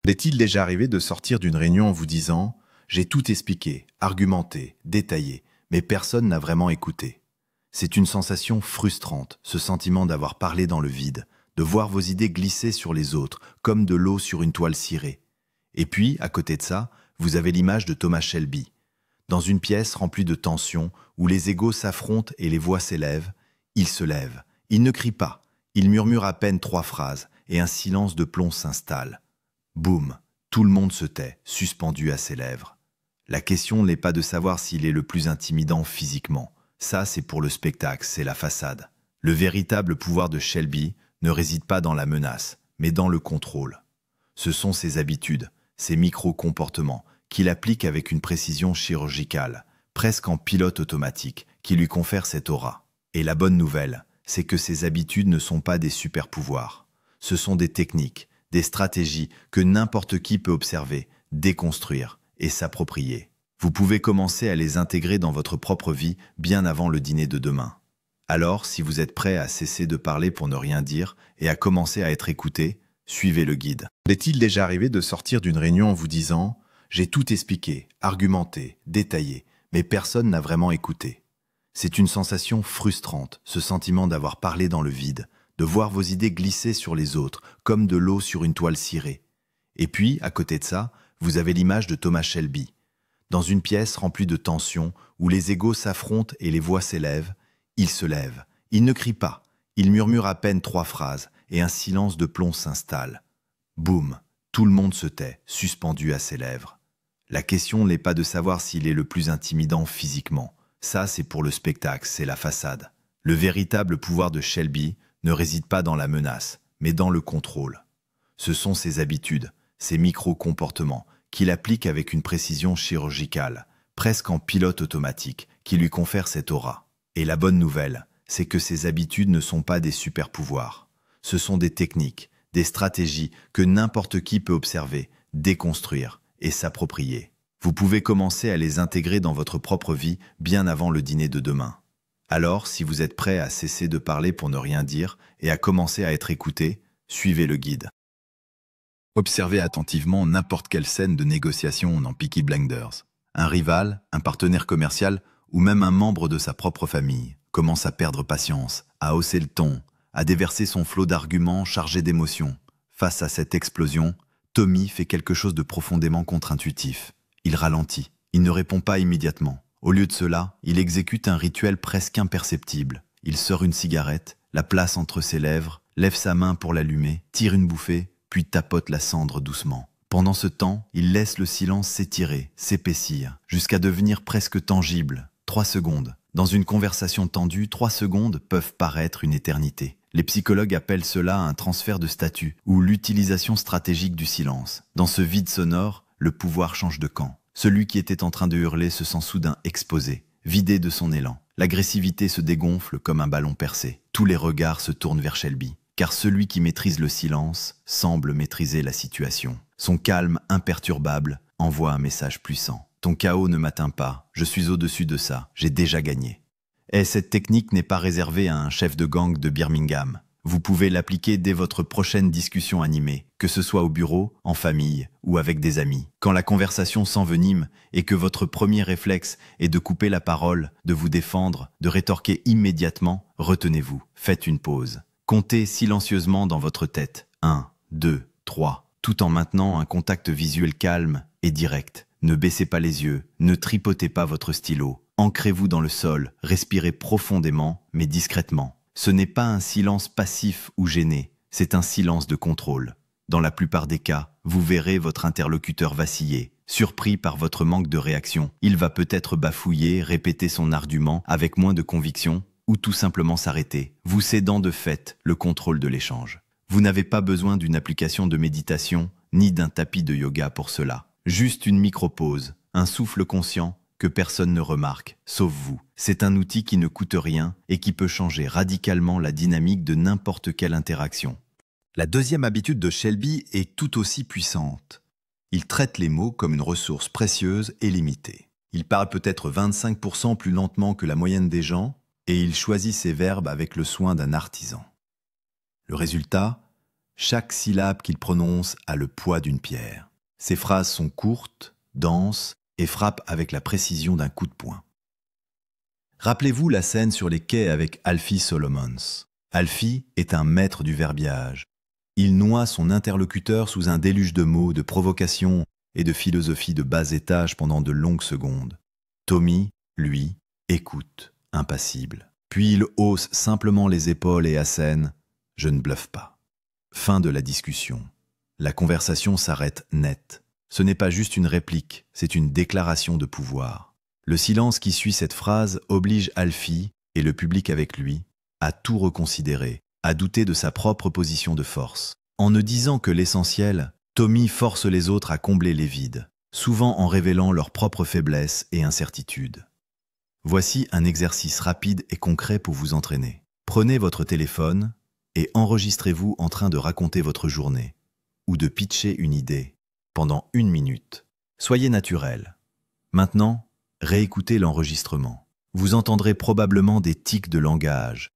Est-il déjà arrivé de sortir d'une réunion en vous disant « J'ai tout expliqué, argumenté, détaillé, mais personne n'a vraiment écouté ». C'est une sensation frustrante, ce sentiment d'avoir parlé dans le vide, de voir vos idées glisser sur les autres, comme de l'eau sur une toile cirée. Et puis, à côté de ça, vous avez l'image de Thomas Shelby. Dans une pièce remplie de tension, où les égos s'affrontent et les voix s'élèvent, il se lève. Il ne crie pas, il murmure à peine 3 phrases, et un silence de plomb s'installe. Boum, tout le monde se tait, suspendu à ses lèvres. La question n'est pas de savoir s'il est le plus intimidant physiquement. Ça, c'est pour le spectacle, c'est la façade. Le véritable pouvoir de Shelby ne réside pas dans la menace, mais dans le contrôle. Ce sont ses habitudes, ses micro-comportements, qu'il applique avec une précision chirurgicale, presque en pilote automatique, qui lui confère cette aura. Et la bonne nouvelle, c'est que ces habitudes ne sont pas des super-pouvoirs. Ce sont des techniques, des stratégies que n'importe qui peut observer, déconstruire et s'approprier. Vous pouvez commencer à les intégrer dans votre propre vie bien avant le dîner de demain. Alors, si vous êtes prêt à cesser de parler pour ne rien dire et à commencer à être écouté, suivez le guide. Est-il déjà arrivé de sortir d'une réunion en vous disant « J'ai tout expliqué, argumenté, détaillé, mais personne n'a vraiment écouté ». C'est une sensation frustrante, ce sentiment d'avoir parlé dans le vide, de voir vos idées glisser sur les autres, comme de l'eau sur une toile cirée. Et puis, à côté de ça, vous avez l'image de Thomas Shelby. Dans une pièce remplie de tension, où les égos s'affrontent et les voix s'élèvent, il se lève. Il ne crie pas, il murmure à peine 3 phrases, et un silence de plomb s'installe. Boum, tout le monde se tait, suspendu à ses lèvres. La question n'est pas de savoir s'il est le plus intimidant physiquement. Ça, c'est pour le spectacle, c'est la façade. Le véritable pouvoir de Shelby ne réside pas dans la menace, mais dans le contrôle. Ce sont ses habitudes, ses micro-comportements, qu'il applique avec une précision chirurgicale, presque en pilote automatique, qui lui confère cette aura. Et la bonne nouvelle, c'est que ces habitudes ne sont pas des super-pouvoirs. Ce sont des techniques, des stratégies que n'importe qui peut observer, déconstruire et s'approprier. Vous pouvez commencer à les intégrer dans votre propre vie bien avant le dîner de demain. Alors, si vous êtes prêt à cesser de parler pour ne rien dire et à commencer à être écouté, suivez le guide. Observez attentivement n'importe quelle scène de négociation dans Peaky Blinders. Un rival, un partenaire commercial ou même un membre de sa propre famille commence à perdre patience, à hausser le ton, à déverser son flot d'arguments chargés d'émotions. Face à cette explosion, Tommy fait quelque chose de profondément contre-intuitif. Il ralentit, il ne répond pas immédiatement. Au lieu de cela, il exécute un rituel presque imperceptible. Il sort une cigarette, la place entre ses lèvres, lève sa main pour l'allumer, tire une bouffée, puis tapote la cendre doucement. Pendant ce temps, il laisse le silence s'étirer, s'épaissir, jusqu'à devenir presque tangible. 3 secondes. Dans une conversation tendue, 3 secondes peuvent paraître une éternité. Les psychologues appellent cela un transfert de statut ou l'utilisation stratégique du silence. Dans ce vide sonore, le pouvoir change de camp. Celui qui était en train de hurler se sent soudain exposé, vidé de son élan. L'agressivité se dégonfle comme un ballon percé. Tous les regards se tournent vers Shelby, car celui qui maîtrise le silence semble maîtriser la situation. Son calme imperturbable envoie un message puissant. Ton chaos ne m'atteint pas, je suis au-dessus de ça, j'ai déjà gagné. Et cette technique n'est pas réservée à un chef de gang de Birmingham. Vous pouvez l'appliquer dès votre prochaine discussion animée, que ce soit au bureau, en famille ou avec des amis. Quand la conversation s'envenime et que votre premier réflexe est de couper la parole, de vous défendre, de rétorquer immédiatement, retenez-vous, faites une pause. Comptez silencieusement dans votre tête. 1, 2, 3, tout en maintenant un contact visuel calme et direct. Ne baissez pas les yeux, ne tripotez pas votre stylo. Ancrez-vous dans le sol, respirez profondément mais discrètement. Ce n'est pas un silence passif ou gêné, c'est un silence de contrôle. Dans la plupart des cas, vous verrez votre interlocuteur vaciller. Surpris par votre manque de réaction, il va peut-être bafouiller, répéter son argument avec moins de conviction ou tout simplement s'arrêter, vous cédant de fait le contrôle de l'échange. Vous n'avez pas besoin d'une application de méditation ni d'un tapis de yoga pour cela. Juste une micro-pause, un souffle conscient que personne ne remarque, sauf vous. C'est un outil qui ne coûte rien et qui peut changer radicalement la dynamique de n'importe quelle interaction. La deuxième habitude de Shelby est tout aussi puissante. Il traite les mots comme une ressource précieuse et limitée. Il parle peut-être 25% plus lentement que la moyenne des gens et il choisit ses verbes avec le soin d'un artisan. Le résultat, Chaque syllabe qu'il prononce a le poids d'une pierre. Ses phrases sont courtes, denses et frappent avec la précision d'un coup de poing. Rappelez-vous la scène sur les quais avec Alfie Solomons. Alfie est un maître du verbiage. Il noie son interlocuteur sous un déluge de mots, de provocations et de philosophie de bas étage pendant de longues secondes. Tommy, lui, écoute, impassible. Puis il hausse simplement les épaules et assène « Je ne bluffe pas ». Fin de la discussion. La conversation s'arrête net. Ce n'est pas juste une réplique, c'est une déclaration de pouvoir. Le silence qui suit cette phrase oblige Alfie, et le public avec lui, à tout reconsidérer, à douter de sa propre position de force. En ne disant que l'essentiel, Tommy force les autres à combler les vides, souvent en révélant leurs propres faiblesses et incertitudes. Voici un exercice rapide et concret pour vous entraîner. Prenez votre téléphone et enregistrez-vous en train de raconter votre journée ou de pitcher une idée pendant 1 minute. Soyez naturel. Maintenant, réécoutez l'enregistrement. Vous entendrez probablement des tics de langage,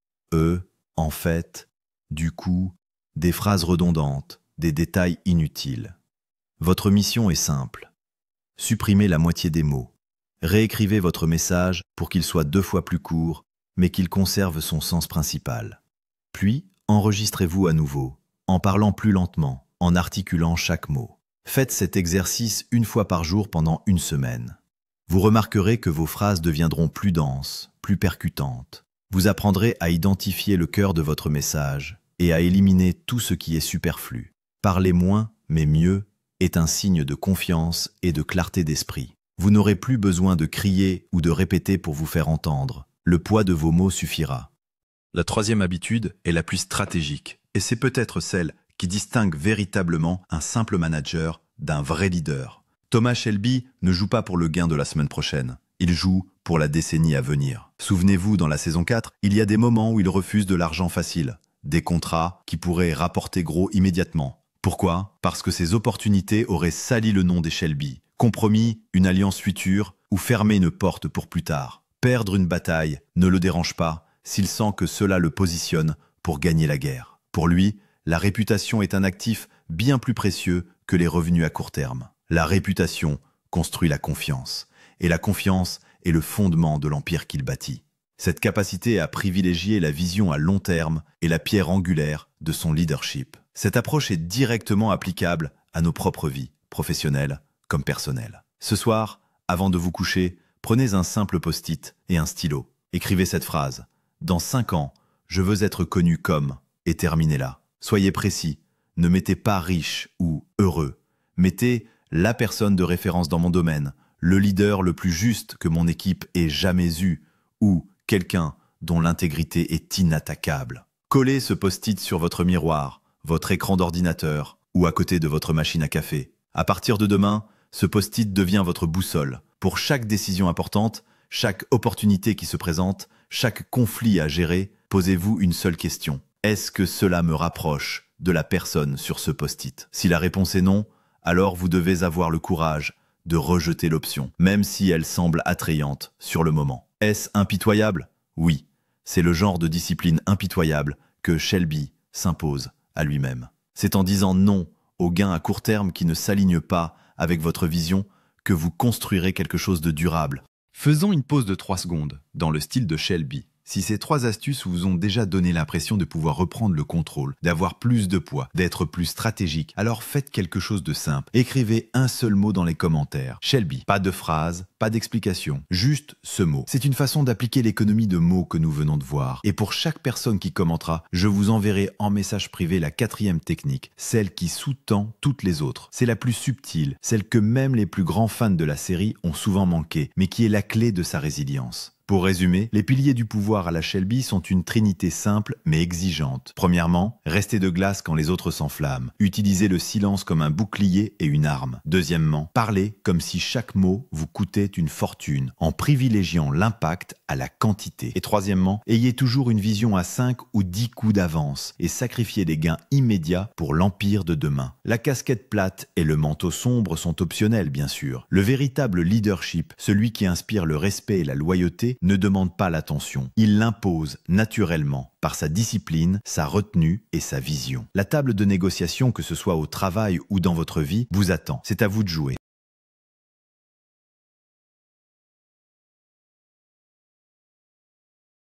en fait, du coup, des phrases redondantes, des détails inutiles. Votre mission est simple. Supprimez la moitié des mots. Réécrivez votre message pour qu'il soit 2 fois plus court, mais qu'il conserve son sens principal. Puis, enregistrez-vous à nouveau, en parlant plus lentement, en articulant chaque mot. Faites cet exercice 1 fois par jour pendant 1 semaine. Vous remarquerez que vos phrases deviendront plus denses, plus percutantes. Vous apprendrez à identifier le cœur de votre message et à éliminer tout ce qui est superflu. Parler moins, mais mieux, est un signe de confiance et de clarté d'esprit. Vous n'aurez plus besoin de crier ou de répéter pour vous faire entendre. Le poids de vos mots suffira. La 3e habitude est la plus stratégique, et c'est peut-être celle qui distingue véritablement un simple manager d'un vrai leader. Thomas Shelby ne joue pas pour le gain de la semaine prochaine. Il joue pour la décennie à venir. Souvenez-vous, dans la saison 4, il y a des moments où il refuse de l'argent facile, des contrats qui pourraient rapporter gros immédiatement. Pourquoi? Parce que ces opportunités auraient sali le nom des Shelby, compromis une alliance future ou fermé une porte pour plus tard. Perdre une bataille ne le dérange pas s'il sent que cela le positionne pour gagner la guerre. Pour lui, la réputation est un actif bien plus précieux que les revenus à court terme. La réputation construit la confiance, et la confiance est le fondement de l'empire qu'il bâtit. Cette capacité à privilégier la vision à long terme est la pierre angulaire de son leadership. Cette approche est directement applicable à nos propres vies, professionnelles comme personnelles. Ce soir, avant de vous coucher, prenez un simple post-it et un stylo. Écrivez cette phrase. Dans 5 ans, je veux être connu comme, et terminez-la. Soyez précis, ne mettez pas riche ou heureux. Mettez la personne de référence dans mon domaine, le leader le plus juste que mon équipe ait jamais eu, ou quelqu'un dont l'intégrité est inattaquable. Collez ce post-it sur votre miroir, votre écran d'ordinateur ou à côté de votre machine à café. À partir de demain, ce post-it devient votre boussole. Pour chaque décision importante, chaque opportunité qui se présente, chaque conflit à gérer, posez-vous une seule question. Est-ce que cela me rapproche de la personne sur ce post-it? Si la réponse est non, alors vous devez avoir le courage de rejeter l'option, même si elle semble attrayante sur le moment. Est-ce impitoyable? Oui, c'est le genre de discipline impitoyable que Shelby s'impose à lui-même. C'est en disant non aux gains à court terme qui ne s'alignent pas avec votre vision que vous construirez quelque chose de durable. Faisons une pause de 3 secondes, dans le style de Shelby. Si ces 3 astuces vous ont déjà donné l'impression de pouvoir reprendre le contrôle, d'avoir plus de poids, d'être plus stratégique, alors faites quelque chose de simple. Écrivez un seul mot dans les commentaires. Shelby. Pas de phrase, pas d'explication, juste ce mot. C'est une façon d'appliquer l'économie de mots que nous venons de voir. Et pour chaque personne qui commentera, je vous enverrai en message privé la 4e technique, celle qui sous-tend toutes les autres. C'est la plus subtile, celle que même les plus grands fans de la série ont souvent manqué, mais qui est la clé de sa résilience. Pour résumer, les piliers du pouvoir à la Shelby sont une trinité simple mais exigeante. Premièrement, rester de glace quand les autres s'enflamment. Utilisez le silence comme un bouclier et une arme. Deuxièmement, parlez comme si chaque mot vous coûtait une fortune, en privilégiant l'impact à la quantité. Et troisièmement, ayez toujours une vision à 5 ou 10 coups d'avance et sacrifiez des gains immédiats pour l'empire de demain. La casquette plate et le manteau sombre sont optionnels, bien sûr. Le véritable leadership, celui qui inspire le respect et la loyauté, ne demande pas l'attention. Il l'impose naturellement par sa discipline, sa retenue et sa vision. La table de négociation, que ce soit au travail ou dans votre vie, vous attend. C'est à vous de jouer.